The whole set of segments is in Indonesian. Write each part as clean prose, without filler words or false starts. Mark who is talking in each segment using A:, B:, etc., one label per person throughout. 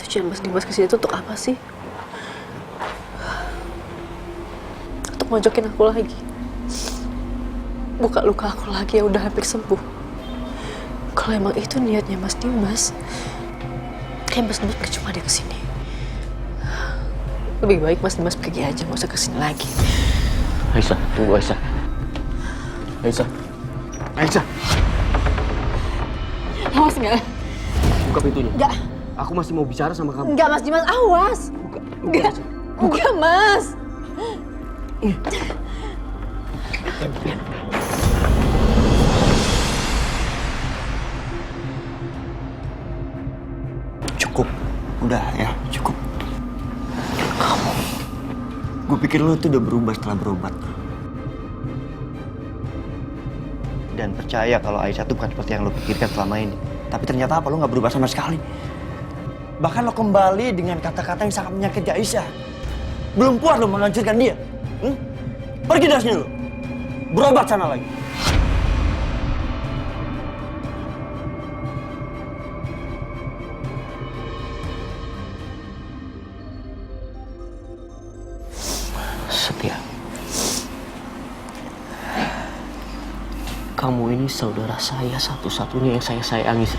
A: Tujuan Mas Dimas kesini tuh untuk apa sih? Untuk mojokin aku lagi. Buka luka aku lagi yang udah hampir sembuh. Kalau emang itu niatnya Mas Dimas, kayak Mas Dimas percuma dia kesini. Lebih baik Mas Dimas pergi aja, nggak usah kesini lagi.
B: Aisyah, tunggu Aisyah. Aisyah. Aisyah.
A: Awas nggak?
B: Buka pintunya.
A: Nggak.
B: Aku masih mau bicara sama kamu.
A: Nggak Mas Dimas, awas.
B: Buka.
A: Nggak. Nggak Mas.
B: Cukup. Udah ya, cukup. Kamu. Gue pikir lo tuh udah berubah setelah berobat. Dan percaya kalau Aisyah tuh bukan seperti yang lo pikirkan selama ini. Tapi ternyata apa, lo gak berubah sama sekali. Bahkan lo kembali dengan kata-kata yang sangat menyakiti Aisyah. Belum puas lo menghancurkan dia. Pergi dari sini lo. Berobat sana lagi. Setia. Kamu ini saudara saya satu-satunya yang saya sayangi.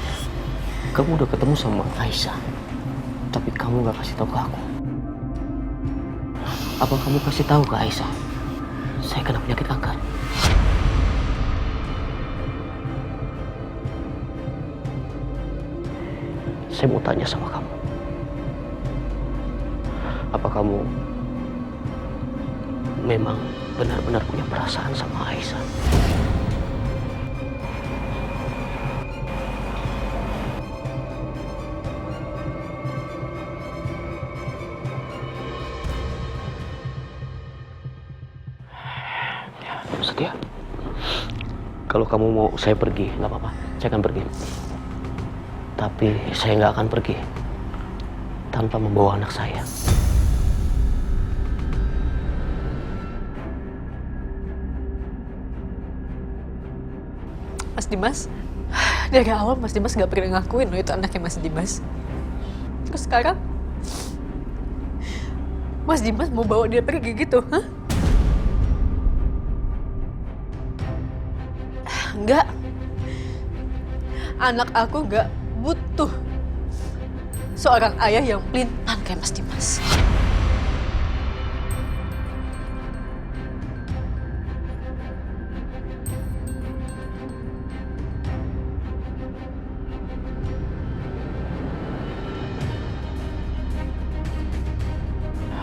B: Kamu udah ketemu sama Aisyah, tapi kamu gak kasih tahu ke aku. Apa kamu kasih tahu ke Aisyah saya kena penyakit kanker? Saya mau tanya sama kamu. Apa kamu memang benar-benar punya perasaan sama Aisyah? Setia, kalau kamu mau saya pergi, nggak apa-apa. Saya akan pergi. Tapi saya nggak akan pergi tanpa membawa anak saya.
A: Mas Dimas, dari awal Mas Dimas nggak pernah ngakuin loh itu anaknya Mas Dimas. Terus sekarang Mas Dimas mau bawa dia pergi gitu, hah? Enggak. Anak aku nggak butuh seorang ayah yang pelintan kayak Mas Dimas.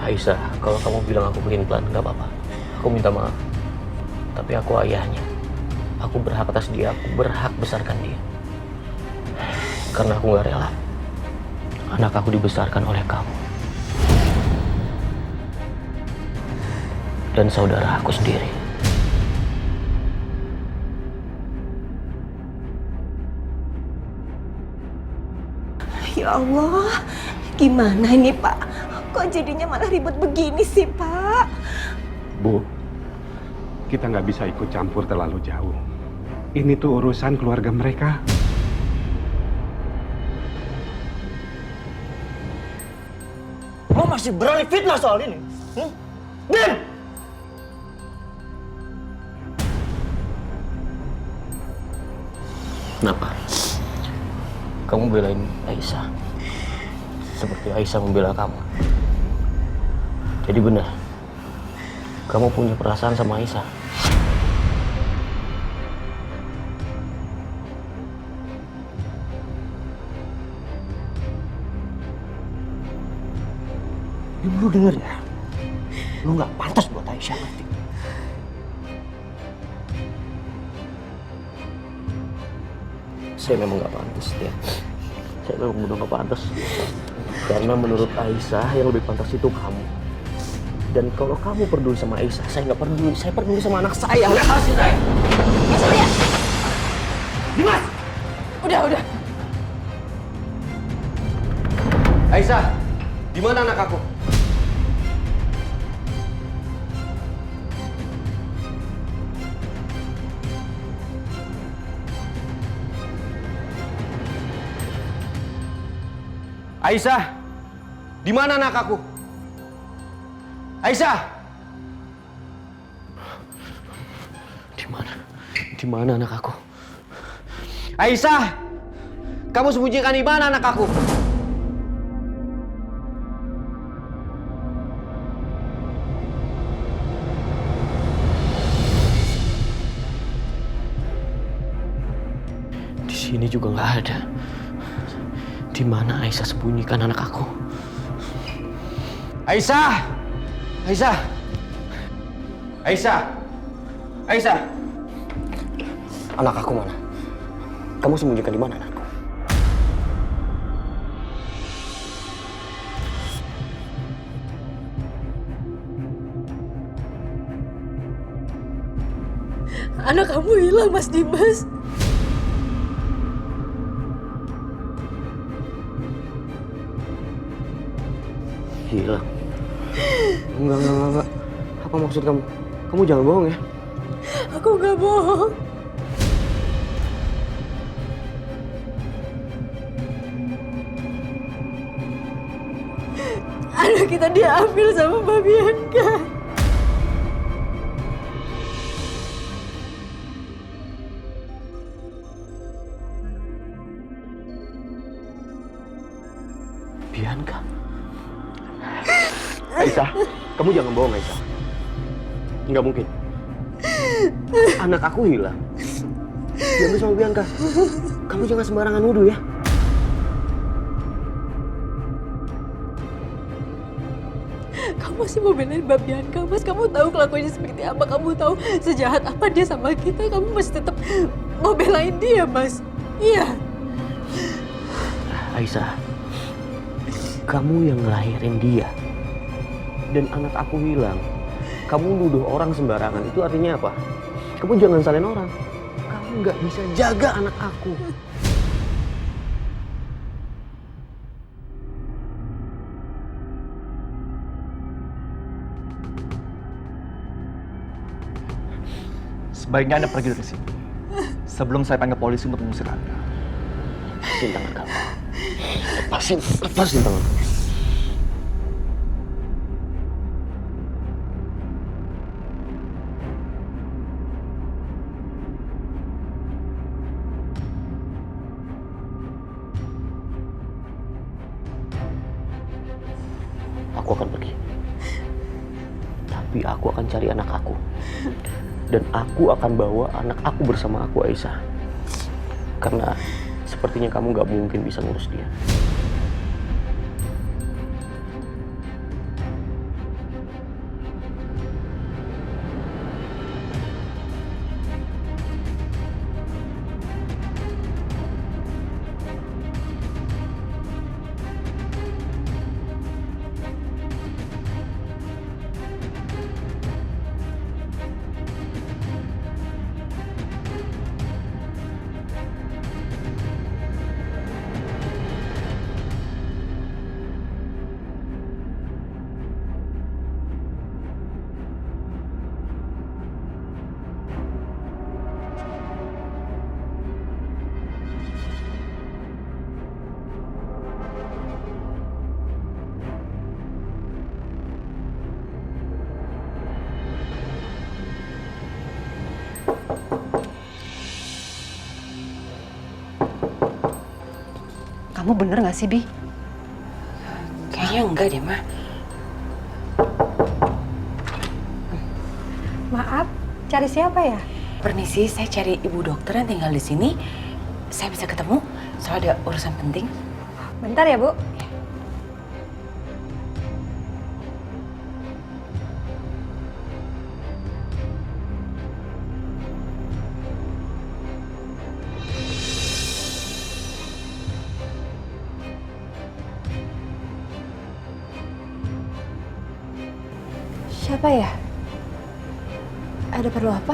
B: Aisyah, kalau kamu bilang aku pelin-pelan, nggak apa-apa. Aku minta maaf. Tapi aku ayahnya. Aku berhak atas dia, aku berhak besarkan dia. Karena aku nggak rela anak aku dibesarkan oleh kamu. Dan saudara aku sendiri.
C: Ya Allah, gimana ini Pak? Kok jadinya malah ribet begini sih Pak?
D: Bu, kita nggak bisa ikut campur terlalu jauh. Ini tuh urusan keluarga mereka.
B: Lo masih berani fitnah soal ini? Dim! Kenapa? Kamu belain Aisyah seperti Aisyah membela kamu. Jadi benar, kamu punya perasaan sama Aisyah. Lu denger ya, lu nggak pantas buat Aisyah, ngerti? Saya memang nggak pantas, ya. Saya memang benar nggak pantas. Karena menurut Aisyah yang lebih pantas itu kamu. Dan kalau kamu peduli sama Aisyah, saya nggak peduli. Saya peduli sama anak saya. Lepasin saya!
A: Setia!
B: Dimas!
A: Udah.
B: Aisyah, di mana anak aku? Aisyah, Di mana anak aku? Aisyah! Di mana? Di mana anak aku? Aisyah! Kamu sembunyikan di mana anak aku? Di sini juga nggak ada. Di mana Aisyah sembunyikan anak aku? Aisyah! Aisyah! Aisyah! Aisyah! Anak aku mana? Kamu sembunyikan di mana anakku?
A: Anak kamu hilang, Mas Dimas.
B: Hilang? Enggak. Apa maksud kamu? Kamu jangan bohong ya?
A: Aku nggak bohong. Anak kita diambil sama Mbak Bianca.
B: Bianca? Aisyah, kamu jangan bohong Aisyah. Nggak mungkin. Anak aku hilang. Diambil sama Bianca. Kamu jangan sembarangan nuduh ya.
A: Kamu masih mau belain Mbak Bianca, Mas? Kamu tahu kelakuannya seperti apa? Kamu tahu sejahat apa dia sama kita? Kamu masih tetap mau belain dia, Mas? Iya.
B: Aisyah, kamu yang ngelahirin dia. Dan anak aku hilang. Kamu nuduh orang sembarangan, itu artinya apa? Kamu jangan salin orang. Kamu nggak bisa jaga anak aku.
E: Sebaiknya Anda pergi dari sini sebelum saya panggil polisi untuk mengusir Anda.
B: Lepasin tangan kamu. Lepasin tangan. Aku akan pergi. Tapi aku akan cari anak aku. Dan aku akan bawa anak aku bersama aku, Aisyah. Karena sepertinya kamu gak mungkin bisa ngurus dia.
C: Kamu bener gak sih, Bi?
F: Kayaknya enggak deh, Ma.
C: Maaf, cari siapa ya?
F: Permisi, saya cari ibu dokter yang tinggal di sini. Saya bisa ketemu? Soalnya ada urusan penting.
C: Bentar ya, Bu. Siapa ya? Ada perlu apa?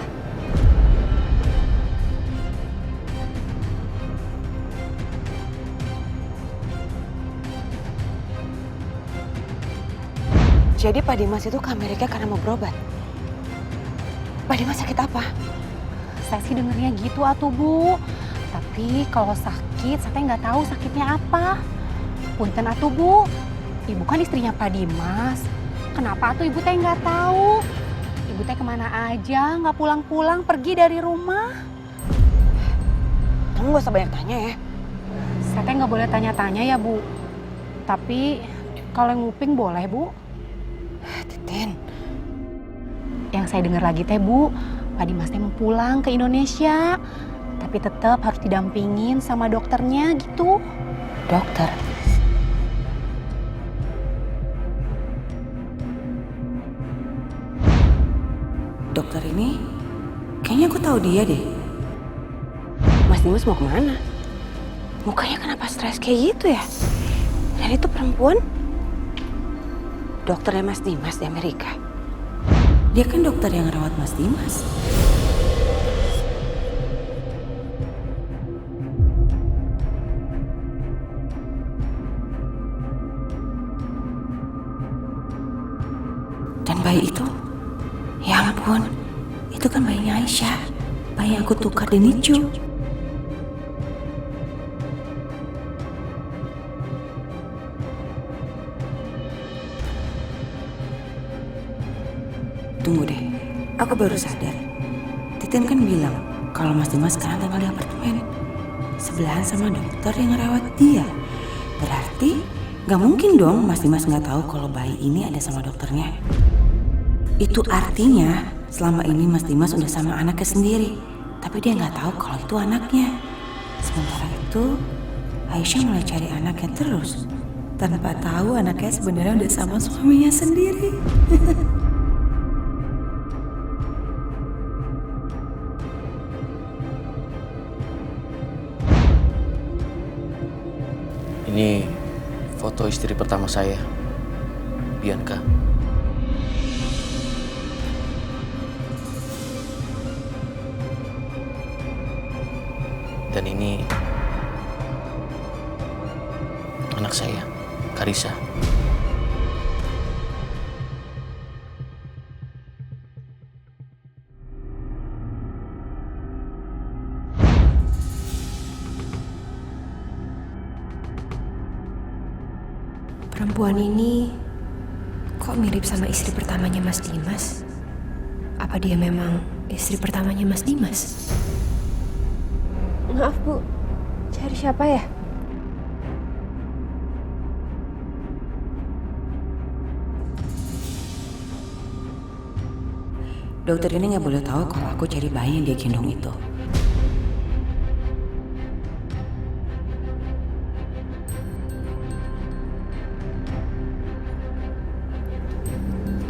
F: Jadi Pak Dimas itu ke Amerika karena mau berobat. Pak Dimas sakit apa?
G: Saya sih dengernya gitu atuh Bu. Tapi kalau sakit, saya nggak tahu sakitnya apa. Punten atuh Bu. Ibu kan istrinya Pak Dimas. Kenapa tuh ibu teh nggak tahu? Ibu teh kemana aja, nggak pulang-pulang, pergi dari rumah.
F: Kamu gak usah banyak tanya ya.
G: Saya teh nggak boleh tanya-tanya ya Bu. Tapi kalau nguping boleh Bu.
F: Titin,
G: Yang saya dengar lagi teh Bu, Pak Dimas teh mau pulang ke Indonesia. Tapi tetap harus didampingin sama dokternya gitu.
F: dokter. Dokter ini, kayaknya aku tahu dia deh. Mas Dimas mau kemana? Mukanya kenapa stres kayak gitu ya? Dan itu perempuan, dokternya Mas Dimas di Amerika. Dia kan dokter yang rawat Mas Dimas. Dan bayi itu, ya ampun, itu kan bayinya Aisyah. Bayi yang aku tukar di Nicu. Tunggu deh, aku baru sadar. Titin kan bilang kalau Mas Dimas sekarang tinggal di apartemen sebelahan sama dokter yang ngerawat dia. Berarti gak mungkin dong Mas Dimas gak tahu kalau bayi ini ada sama dokternya. Itu artinya selama ini Mas Dimas udah sama anaknya sendiri, tapi dia gak tahu kalau itu anaknya. Sementara itu Aisyah mulai cari anaknya terus tanpa tahu anaknya sebenarnya udah sama suaminya sendiri.
H: Ini foto istri pertama saya, Bianca. Dan ini anak saya, Karissa.
C: Perempuan ini kok mirip sama istri pertamanya Mas Dimas? Apa dia memang istri pertamanya Mas Dimas? Maaf Bu, cari siapa ya?
F: Dokter ini nggak boleh tahu kalau aku cari bayi yang dia gendong itu.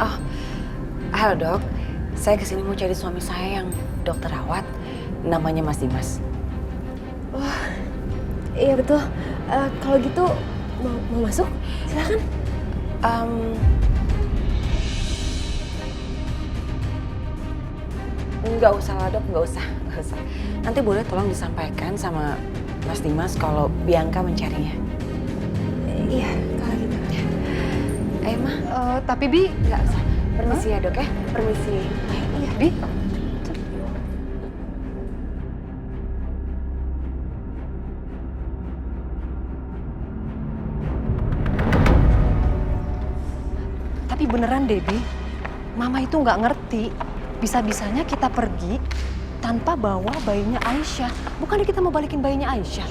F: Oh, halo dok. Saya kesini mau cari suami saya yang dokter rawat. Namanya Mas Dimas.
C: Wah, iya betul. Kalau gitu mau masuk? Silakan.
F: Nggak usah lah dok, nggak usah. Nanti boleh tolong disampaikan sama Mas Dimas kalau Bianca mencarinya.
C: Iya, kalau gitu.
F: Ayo mah,
G: Tapi Bi,
F: nggak usah. Permisi ya dok ya, permisi.
G: iya Bi. Tapi beneran deh Bi, Mama itu nggak ngerti. Bisa-bisanya kita pergi tanpa bawa bayinya Aisyah. Bukannya kita mau balikin bayinya Aisyah?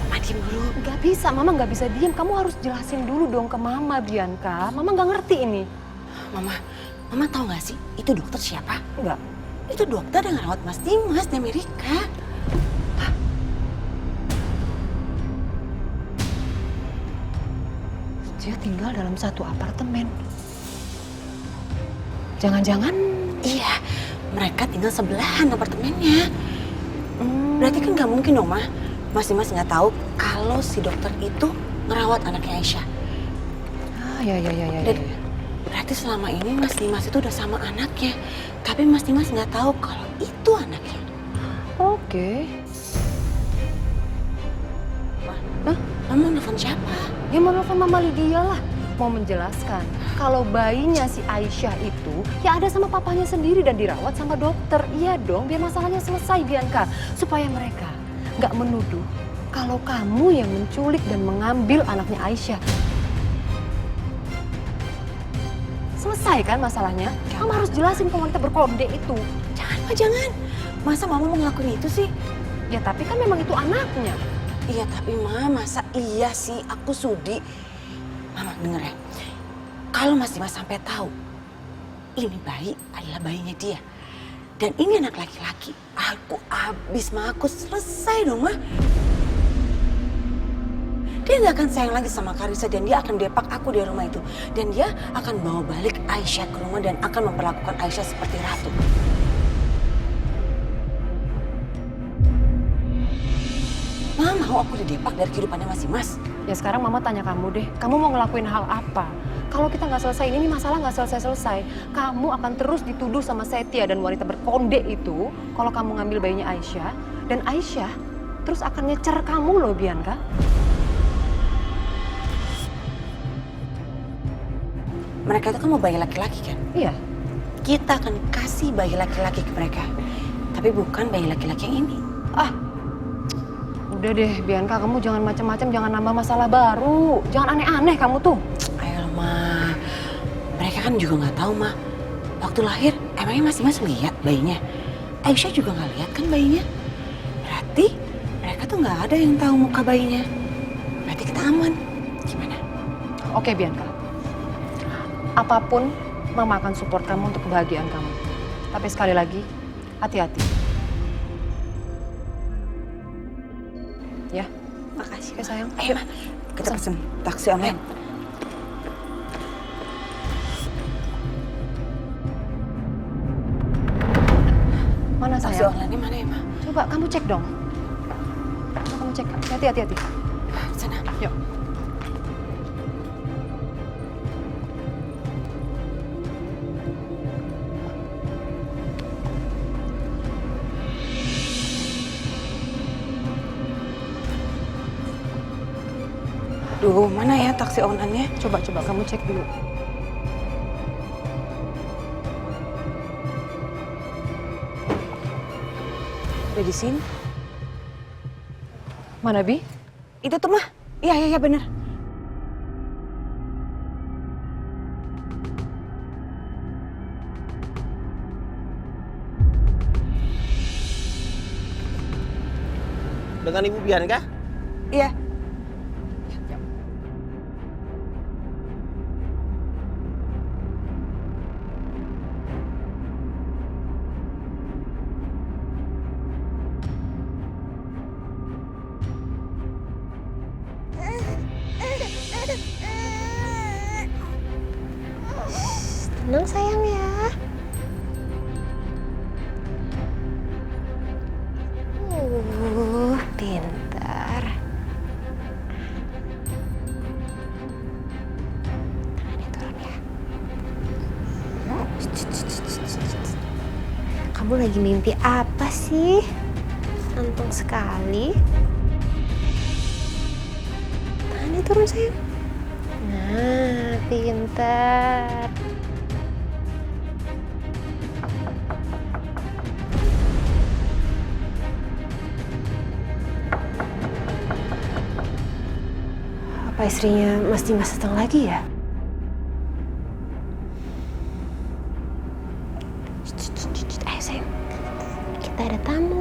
F: Mama diem dulu.
G: Nggak bisa, Mama nggak bisa diem. Kamu harus jelasin dulu dong ke Mama, Bianca. Mama nggak ngerti ini.
F: Mama tahu nggak sih itu dokter siapa?
G: Nggak.
F: Itu dokter yang rawat Mas Dimas di Amerika.
G: Dia tinggal dalam satu apartemen. Jangan-jangan...
F: Iya, mereka tinggal sebelahan apartemennya. Berarti kan nggak mungkin dong, Mas Dimas nggak tahu kalau si dokter itu ngerawat anaknya Aisyah.
G: Ya.
F: Dan berarti selama ini Mas Dimas itu udah sama anaknya. Tapi Mas Dimas nggak tahu kalau itu anaknya.
G: Oke.
F: Mama nelfon siapa?
G: Ya mau nelfon Mama Lydia lah. Mau menjelaskan kalau bayinya si Aisyah itu ya ada sama papanya sendiri dan dirawat sama dokter. Iya dong, biar masalahnya selesai Bianca. Supaya mereka nggak menuduh kalau kamu yang menculik dan mengambil anaknya Aisyah. Selesai kan masalahnya? Kamu harus jelasin ke wanita berkode itu.
F: Jangan, Ma, jangan. Masa Mama mau ngelakuin itu sih?
G: Ya tapi kan memang itu anaknya.
F: Iya, tapi Ma, masa iya sih aku sudi? Mama, denger ya. Kalau Mas Dimas sampai tahu ini bayi adalah bayinya dia. Dan ini anak laki-laki. Aku habis, Ma. Aku selesai dong, Ma. Dia nggak akan sayang lagi sama Karissa dan dia akan depak aku di rumah itu. Dan dia akan bawa balik Aisyah ke rumah dan akan memperlakukan Aisyah seperti ratu. Mama mau aku didepak dari kehidupannya Mas Dimas?
G: Ya sekarang Mama tanya kamu deh, kamu mau ngelakuin hal apa? Kalau kita nggak selesai ini masalah nggak selesai-selesai. Kamu akan terus dituduh sama Setia dan wanita berkonde itu kalau kamu ngambil bayinya Aisyah. Dan Aisyah terus akan ngecer kamu loh, Bianca.
F: Mereka itu kan mau bayi laki-laki kan?
G: Iya.
F: Kita akan kasih bayi laki-laki ke mereka. Tapi bukan bayi laki-laki yang ini.
G: Ah, udah deh Bianca, kamu jangan macam-macam, jangan nambah masalah baru. Jangan aneh-aneh kamu tuh.
F: Ayo Ma, mereka kan juga nggak tahu Ma. Waktu lahir emangnya Mas Dimas lihat bayinya? Aisyah juga nggak lihat kan bayinya? Berarti mereka tuh nggak ada yang tahu muka bayinya. Berarti kita aman. Gimana?
G: Oke Bianca, apapun Mama akan support kamu untuk kebahagiaan kamu. Tapi sekali lagi, hati-hati. Ya,
F: Makasih.
G: oke sayang.
F: Ayo Ma, kita pesen taksi online.
G: Mana
F: Taksi
G: sayang?
F: online mana ya Ma?
G: Coba kamu cek dong. Coba kamu cek. Hati-hati.
F: Sana.
G: Yuk.
F: Duh, mana ya taksi online-nya?
G: Coba kamu cek dulu.
F: Udah di sini.
G: Mana Bi?
F: Itu tuh mah. Iya bener.
B: Dengan Ibu Bianca?
F: Iya.
A: Tenang sayang ya. Pintar. Tangannya turun ya. Kamu lagi mimpi apa sih? Santung sekali. Tangannya turun sayang. Nah, pintar. Apa istrinya Mas Dimas datang lagi ya? Ayo sayang, kita ada tamu.